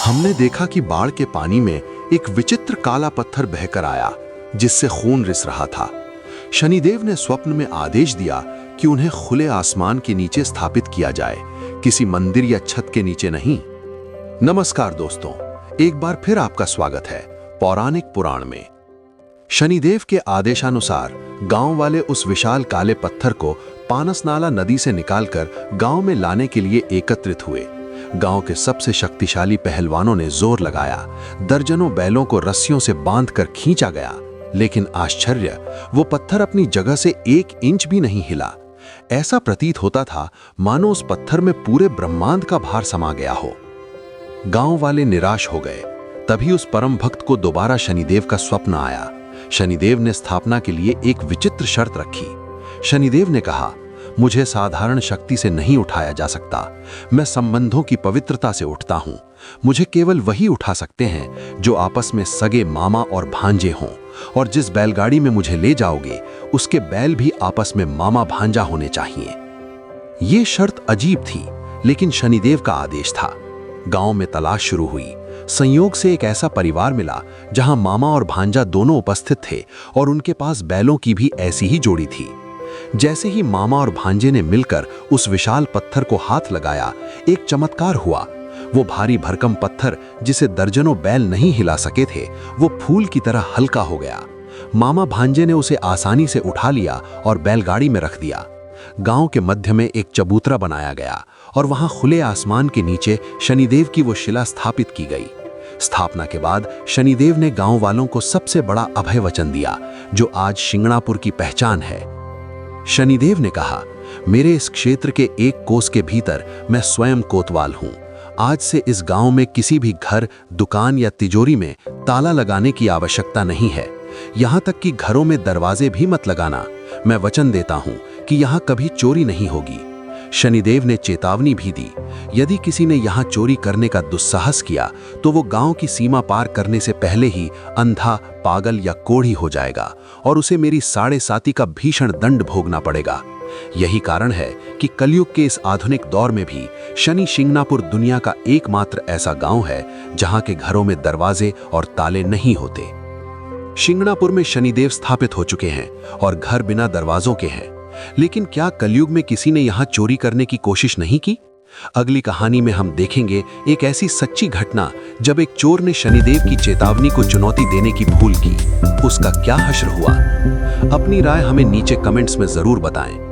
हमने देखा कि बाढ़ के पानी में एक विचित्र काला पत्थर बहकर आया, जिससे खून रिस रहा था। शनिदेव ने स्वप्न में आदेश दिया कि उन्हें खुले आसमान के नीचे स्थापित किया जाए, किसी मंदिर या छत के नीचे नहीं। नमस्कार दोस्तों, एक बार फिर आपका स्वागत है पौराणिक पुराण में। शनिदेव के आदेशानुसार गांव वाले उस विशाल काले पत्थर को पानसनाला नदी से निकालकर गांव में लाने के लिए एकत्रित हुए। गांव के सबसे शक्तिशाली पहलवानों ने जोर लगाया। दर्जनों बैलों को रस्सियों से बांधकर खींचा गया, लेकिन आश्चर्य, वो पत्थर अपनी जगह से 1 इंच भी नहीं हिला। ऐसा प्रतीत होता था मानो उस पत्थर में पूरे ब्रह्मांड का भार समा गया हो। गांव वाले निराश हो गए। तभी उस परम भक्त को दोबारा शनिदेव का स्वप्न आया। शनिदेव ने स्थापना के लिए एक विचित्र शर्त रखी। शनिदेव ने कहा, मुझे साधारण शक्ति से नहीं उठाया जा सकता। मैं संबंधों की पवित्रता से उठता हूं। मुझे केवल वही उठा सकते हैं जो आपस में सगे मामा और भांजे हों, और जिस बैलगाड़ी में मुझे ले जाओगे उसके बैल भी आपस में मामा भांजा होने चाहिए। ये शर्त अजीब थी, लेकिन शनिदेव का आदेश था। गांव में तलाश शुरू हुई। संयोग से एक ऐसा परिवार मिला जहां मामा और भांजा दोनों उपस्थित थे और उनके पास बैलों की भी ऐसी ही जोड़ी थी। जैसे ही मामा और भांजे ने मिलकर उस विशाल पत्थर को हाथ लगाया, एक चमत्कार हुआ। वो भारी भरकम पत्थर, जिसे दर्जनों बैल नहीं हिला सके थे, वो फूल की तरह हल्का हो गया। मामा भांजे ने उसे आसानी से उठा लिया और बैलगाड़ी में रख दिया। गांव के मध्य में एक चबूतरा बनाया गया और वहां खुले आसमान के नीचे शनिदेव की वो शिला स्थापित की गई। स्थापना के बाद शनिदेव ने गांव वालों को सबसे बड़ा अभय वचन दिया, जो आज शिंगणापुर की पहचान है। शनिदेव ने कहा, मेरे इस क्षेत्र के 1 कोस के भीतर मैं स्वयं कोतवाल हूं। आज से इस गांव में किसी भी घर, दुकान या तिजोरी में ताला लगाने की आवश्यकता नहीं है। यहां तक कि घरों में दरवाजे भी मत लगाना। मैं वचन देता हूं कि यहां कभी चोरी नहीं होगी। शनिदेव ने चेतावनी भी दी, यदि किसी ने यहां चोरी करने का दुस्साहस किया तो वो गांव की सीमा पार करने से पहले ही अंधा, पागल या कोढ़ी हो जाएगा और उसे मेरी 7.5 का भीषण दंड भोगना पड़ेगा। यही कारण है कि कलयुग के इस आधुनिक दौर में भी शनि शिंगणापुर दुनिया का एकमात्र ऐसा गांव है जहां के घरों में दरवाजे और ताले नहीं होते। शिंगणापुर में शनिदेव स्थापित हो चुके हैं और घर बिना दरवाजों के हैं, लेकिन क्या कलयुग में किसी ने यहां चोरी करने की कोशिश नहीं की? अगली कहानी में हम देखेंगे एक ऐसी सच्ची घटना जब एक चोर ने शनिदेव की चेतावनी को चुनौती देने की भूल की। उसका क्या हश्र हुआ? अपनी राय हमें नीचे कमेंट्स में जरूर बताएं।